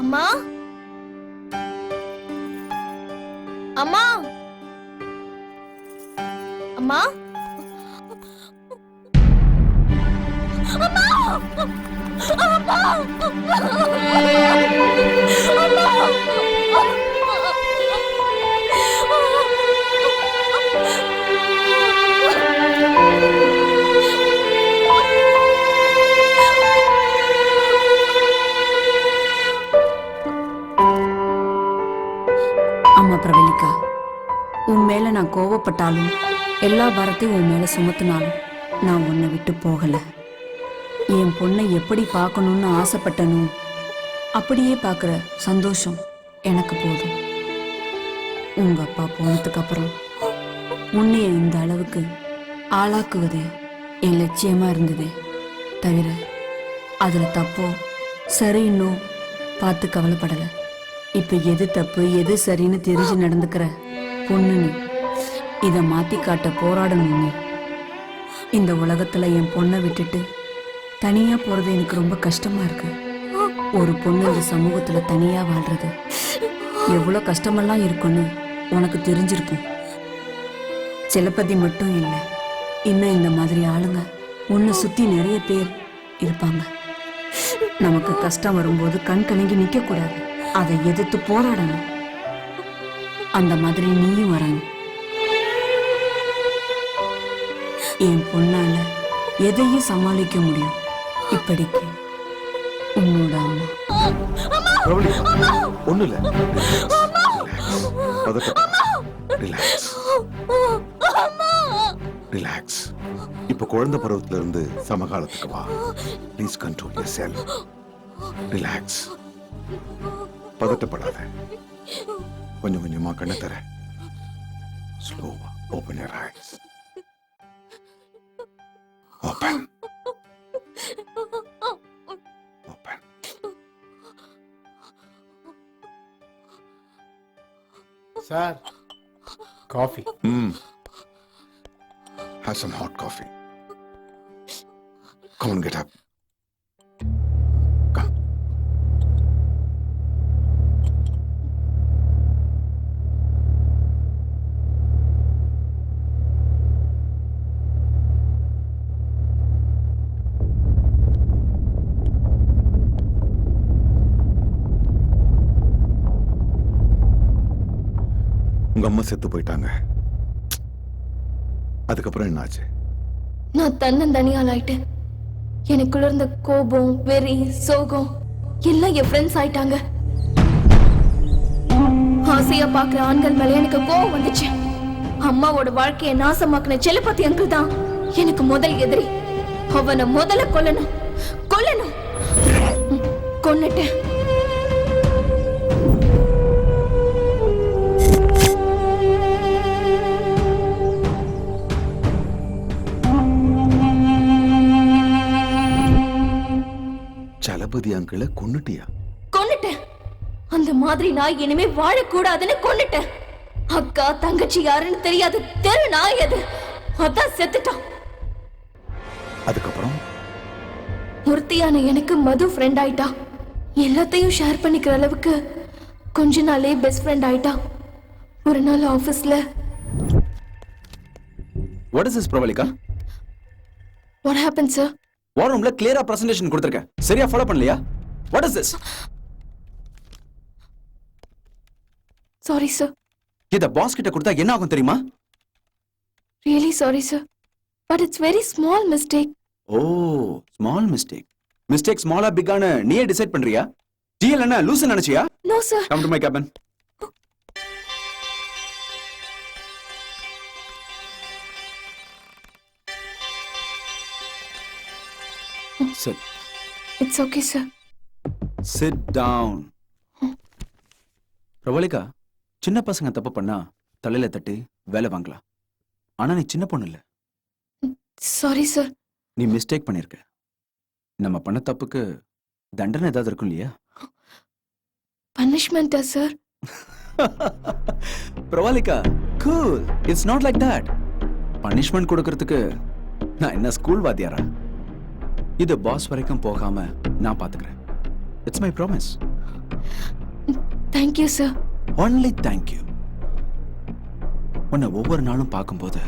அம்மா அம்மா அம்மா அம்மா அம்மா அம்மா பிரவல்லிகா, உன் மேல நான் கோவப்பட்டாலும் எல்லா பாரத்தையும் உன் மேல சுமத்தினாலும் நான் உன்னை விட்டு போகல. என் பொண்ணை எப்படி பார்க்கணும்னு ஆசைப்பட்டனோ அப்படியே பார்க்குற சந்தோஷம் எனக்கு போதும். உங்க அப்பா போனதுக்கு அப்புறம் உன்னைய இந்த அளவுக்கு ஆளாக்குவதே என் லட்சியமா இருந்ததே தவிர அதுல தப்போ சரின்னோ பார்த்து கவலைப்படலை. இப்ப எது தப்பு எது சரின்னு தெரிஞ்சு நடந்துக்கிற பொண்ணு நீ. இதை மாத்தி காட்ட போராடணும் நீ. இந்த உலகத்துல என் பொண்ணை விட்டுட்டு தனியா போறது எனக்கு ரொம்ப கஷ்டமா இருக்கு. ஒரு பொண்ணு இந்த சமூகத்துல தனியா வாழ்றது எவ்வளவு கஷ்டமெல்லாம் இருக்குன்னு உனக்கு தெரிஞ்சிருக்கும். சிலப்பதி மட்டும் இல்லை, இன்னும் இந்த மாதிரி ஆளுங்க உன்னை சுத்தி நிறைய பேர் இருப்பாங்க. நமக்கு கஷ்டம் வரும்போது கண் கலங்கி நிக்க கூடாது, அதை எதிர்த்து போராடணும். அந்த மாதிரி நீயும் வரணும். என் பொண்ணால எதையும் சமாளிக்க முடியும். இப்படிக்கு உன்னோட அம்மா. ஒண்ணு இல்ல, ரிலாக்ஸ். இப்ப குழந்தை பருவத்துல இருந்து சமகாலத்துக்கு வா. Please control yourself. Relax. பதட்டப்படாத. கொஞ்சம் கொஞ்சமா கண்ணை தர. ஸ்லோவா open your eyes. Open. Open. Sir, coffee. Have some hot coffee. Come on, get up. Come. உங்க அம்மா செத்து போயிட்டாங்க. அதுக்கப்புறம் என்னாச்சு? நான் தன்னந்தனியாளாயிட்டேன். எனக்குள்ள இருந்த கோபம், வெறி, சோகம் எல்லாம் என் ஃப்ரெண்ட்ஸ் ஆயிட்டாங்க. ஆசையா பாக்குற ஆண்கள் மேல எனக்கு கோபம் வந்துச்சு. அம்மாவோட வாழ்க்கையை நாசமாக்குன செல்லப்பத்தி அங்கிள் தான் எனக்கு முதல் எதிரி. அவனை முதல்ல கொல்லணும். கொன்னுட்டேன். சலபதி அங்கிளை கொன்னுட்டியா? கொன்னுட்டேன். அந்த மாதிரி நான் இனிமே வாழக்கூடாதுன்னு கொன்னுட்டேன். அக்கா தங்கச்சி யாருன்னு தெரியாது தெரு நாய் அது. அதான் செத்துட்டான். அதுக்கப்புறம் முர்த்தியான எனக்கு மது ஃப்ரெண்ட் ஆயிட்டா. எல்லாத்தையும் ஷேர் பண்ணிக்கிற அளவுக்கு கொஞ்ச நாளே பெஸ்ட் ஃப்ரெண்ட் ஆயிட்டா. ஒரு நாள் ஆபீஸ்ல What is this, Pravalika? What happened, sir? வார் ரூம்ல கிளியரா பிரசன்டேஷன் கொடுத்திருக்கேன். சரியா ஃபாலோ பண்ணலையா? What is this? Sorry, sir. இத பாஸ் கிட்ட கொடுத்தா என்ன ஆகும் தெரியுமா? Really sorry, sir. But it's very small mistake. Oh, small mistake. Mistake small-ஆ big-ஆன்னு நீயே டிசைட் பண்றியா? GL என்ன லூசு நினைச்சியா? No, sir. Come to my cabin. Sit. It's okay, sir. Sit down. பிரவலிகா, சின்ன பசங்க தப்பு பண்ணா தலையில தட்டி வேலை வாங்கலாம். ஆனா நீ சின்ன பொண்ணு இல்ல. Sorry, sir. நீ மிஸ்டேக் பண்ணிருக்க. நம்ம பண்ண தப்புக்கு தண்டனை ஏதாவது இருக்கும் இல்லையா? Punishment, sir. பிரவலிகா, cool. It's not like that. Punishment கொடுக்கறதுக்கு நான் என்ன ஸ்கூல் வாத்தியாரா? இது பாஸ் வரைக்கும் போகாம நான் பாத்துக்கிறேன். It's my promise. Thank you sir. Only thank you. உன்னை ஒவ்வொரு நாளும் பார்க்கும்போது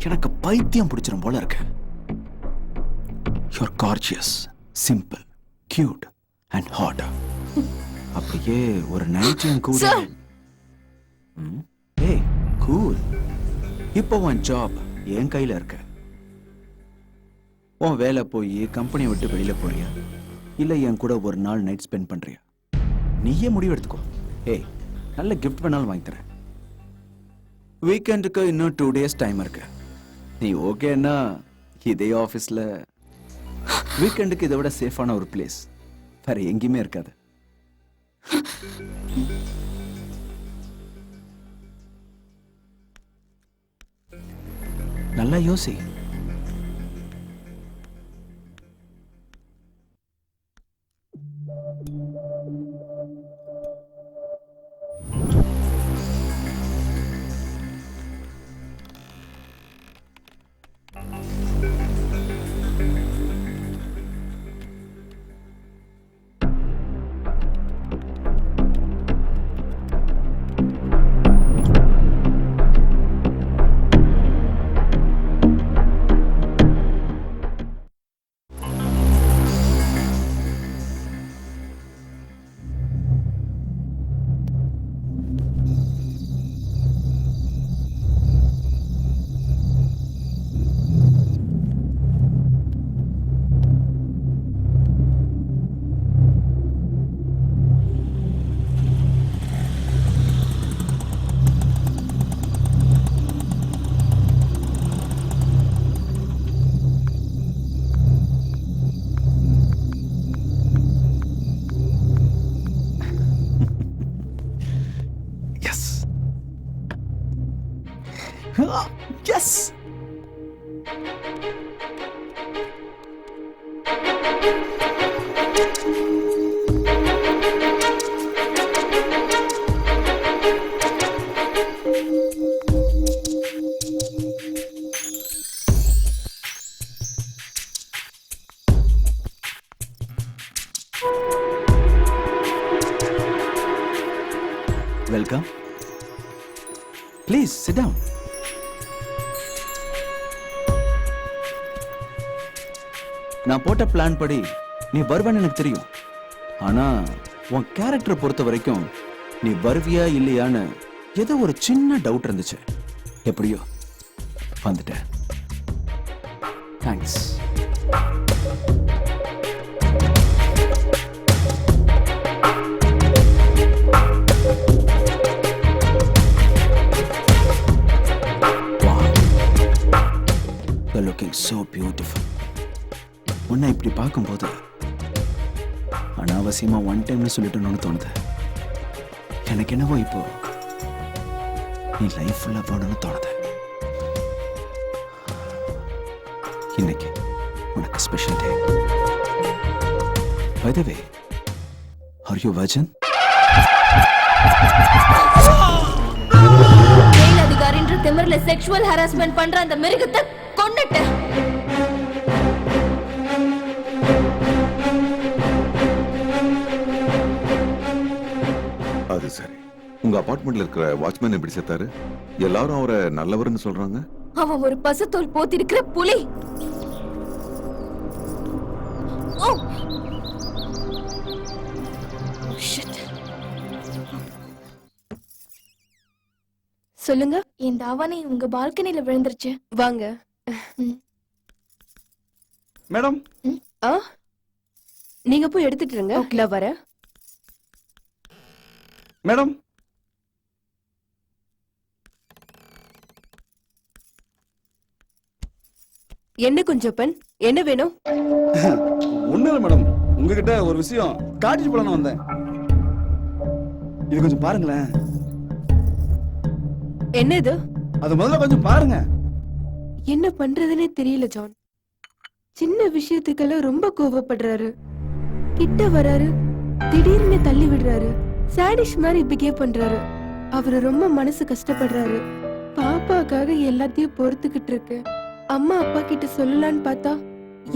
எனக்கு பைத்தியம் பிடிச்சிரும் போல இருக்கு. You're gorgeous, simple, cute and hot. அப்படியே ஒரு நைட்டும் கூட. Sir. ஏய் கூல். இப்போ உன் ஜாப் என் கையில இருக்கு. உன் வேலை போய் கம்பெனியை விட்டு வெளியில போறியா, இல்ல என் கூட ஒரு நாள் நைட் ஸ்பெண்ட் பண்றியா? நீயே முடிவு எடுத்துக்கோ. ஏய், நல்ல கிஃப்ட் வேணாலும் வாங்கி தரேன். வீக்கெண்டுக்கு இன்னும் 2 days டைம் இருக்கு. நீ ஓகேன்னா இதே ஆஃபீஸ்ல வீக்கெண்டுக்கு இதை விட சேஃபான ஒரு பிளேஸ் வேற எங்கேயுமே இருக்காது. நல்லா யோசி. Yes! Welcome. Please sit down. நான் போட்ட பிளான் படி நீ வருவேன்னு எனக்கு தெரியும். ஆனா உன் கேரக்டர் பொறுத்த வரைக்கும் நீ வருவியா இல்லையான்னு ஏதோ ஒரு சின்ன டவுட் இருந்துச்சு. எப்படியோ வந்துட்ட. Thanks. You're looking so beautiful. உன்னை இப்படி பார்க்கும்போது அனாவசியமா ஒன் டைம்னு சொல்லிட்டோன்னு தோணுது. எனக்கு என்னவோ இப்போ நீ லைஃப் ஃபுல்லா போடணும்னு தோணுது. இன்னைக்கு உனக்கு special day. By the way, are you virgin? மேல் அதிகாரின்ற திமிர்ல செக்ஷுவல் ஹராஸ்மெண்ட் பண்ற அந்த மிருகத்தை கொன்னுட்டேன். அது சரி. உங்க அபார்ட்மெண்ட்ல இருக்கிற வாட்ச்மேன் எப்படி செத்தாரு? எல்லாரும் அவரை நல்லவர்னு சொல்றாங்க. அவன் ஒரு பசுத்தோல் போத்திருக்கிற புலி. ஓ shit. சொல்லுங்க. இந்த அவனை உங்க பால்கனில விழுந்துருச்சு. வாங்க. மேடம், ஆ நீங்க போய் எடுத்துட்டு இருங்க. நான் வரேன். மேடம். என்ன குஞ்சப்பன், என்ன வேணும்? ஒண்ணு இல்ல மேடம், உங்ககிட்ட ஒரு விஷயம் காட்டிட்டு போலான்னு வந்தேன். இது கொஞ்சம் பாருங்களேன். என்ன இது? அது முதல்ல கொஞ்சம் பாருங்க. என்ன பண்றதுன்னே தெரியல ஜான். சின்ன விஷயத்துக்கெல்லாம் ரொம்ப கோவப்படுறாரு. கிட்ட வராரு, திடீர்னு தள்ளி விடுறாரு. சாடிஷ் மாதிரி பிஹேவ் பண்றாரு. அவரு ரொம்ப மனசு கஷ்டப்படுறாரு. பாப்பாக்காக எல்லாத்தையும் பொறுத்துக்கிட்டு இருக்கு. அம்மா அப்பா கிட்ட சொல்லலான்னு பார்த்தா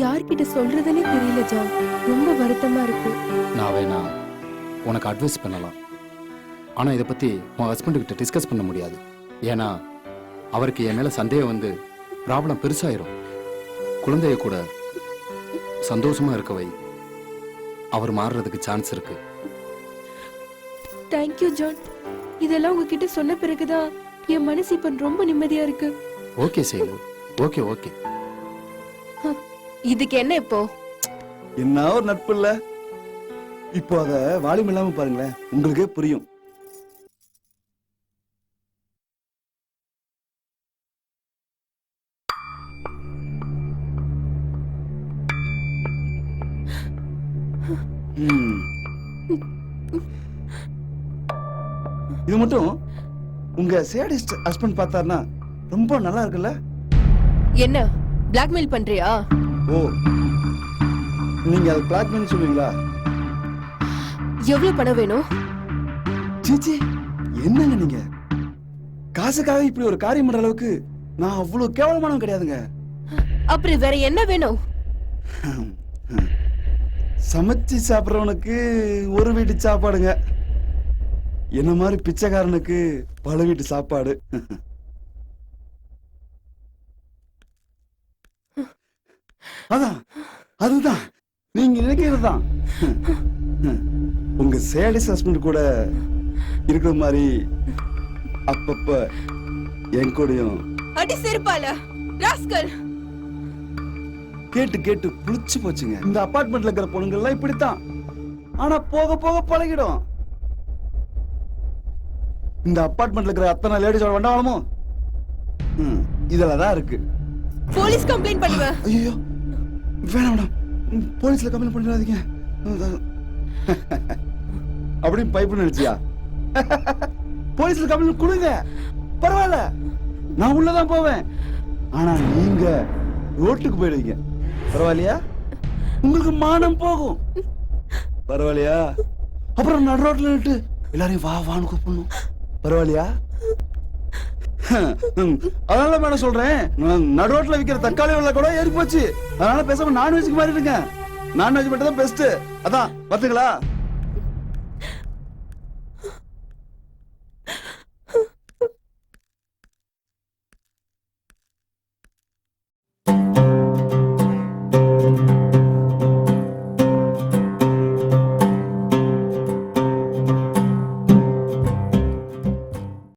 யார்கிட்ட சொல்றதுன்னே தெரியல ஜான். ரொம்ப வருத்தமா இருக்கு. நான் வேணா உனக்கு அட்வைஸ் பண்ணலாம். ஆனால் இதை பற்றி உன் ஹஸ்பண்டுக்கிட்ட டிஸ்கஸ் பண்ண முடியாது. ஏன்னா அவருக்கு என் மேலே சந்தேகம் வந்து ப்ராப்ளம் பெருசாயிரும். குழந்தைய கூட சந்தோஷமா இருக்க வை. அவர் மாறுறதுக்கு சான்ஸ் இருக்கு. Thank you John. இதெல்லாம் உங்ககிட்ட சொன்ன பிறகுதான் என் மனசு இப்ப ரொம்ப நிம்மதியா இருக்கு. ஓகே சேலு, ஓகே ஓகே. இதுக்கு என்ன இப்போ? என்ன ஒரு நட்பு இல்ல. இப்போ அத வால்யூம் இல்லாம பாருங்களேன், உங்களுக்கே புரியும். இது மட்டும் உங்க சேடிஸ்ட் ஹஸ்பண்ட் பார்த்தாருன்னா ரொம்ப நல்லா இருக்குல்ல? என்ன பிளாக்மெயில் பண்றியா? ஓ, நீங்க அது பிளாக்மெயில் சொல்லுவீங்களா? எவ்வளவு பணம் வேணும்? சீச்சி, என்னங்க நீங்க? காசுக்காக இப்படி ஒரு காரியம் பண்ற அளவுக்கு நான் அவ்வளவு கேவலமானவன் கிடையாதுங்க. அப்புறம் வேற என்ன வேணும்? சமைச்சு சாப்பிட்றவனுக்கு ஒரு வீட்டு சாப்பாடுங்க, என்ன மாதிரி பிச்சைக்காரனுக்கு பல வீட்டு சாப்பாடு. அதான், அதுதான் நீங்க நினைக்கிறதுதான். உங்க சேடிஸ் ஹஸ்பண்ட் கூட இருக்கிற மாதிரி அப்பப்ப என் கூடயும் அடி செருப்பால ராஸ்கல். கேட்டு கேட்டு புளிச்சு போச்சுங்க. இந்த அபார்ட்மெண்ட்ல இருக்கிற பொண்ணுங்க எல்லாம் இப்படித்தான். ஆனா போக போக பழகிடும். இந்த அபார்ட்மெண்ட்ல இருக்கிற அத்தனை லேடிஸோட வண்டாவளமோ இதுலதான் இருக்கு. போலீஸ் கம்ப்ளைண்ட் பண்ணுவேன். ஐயோ வேணாம் மேடம், போலீஸ்ல கம்ப்ளைண்ட் பண்ணிடாதீங்க. அப்படி பைப்பு நினைச்சியா? போலீஸ்ல கம்ப்ளைண்ட் கொடுங்க, பரவாயில்ல, நான் உள்ளதான் போவேன். ஆனா நீங்க ரோட்டுக்கு போயிடுவீங்க, பரவாயில்லையா? உங்களுக்கு மானம் போகும், பரவாயில்லையா? அப்புறம் நடு ரோட்ல நின்று எல்லாரையும் வா வான்னு கூப்பிடணும், பரவாயில்லையா? அதனால மேடம் சொல்றேன், நடு ரோட்ல விக்கிற தக்காளி விலை கூட ஏறி போச்சு. அதனால பேசாம நான்வெஜ்க்கு மாறிடுங்க. நான்வெஜ் மட்டும் தான் பெஸ்ட். அதான் பாத்துங்களா?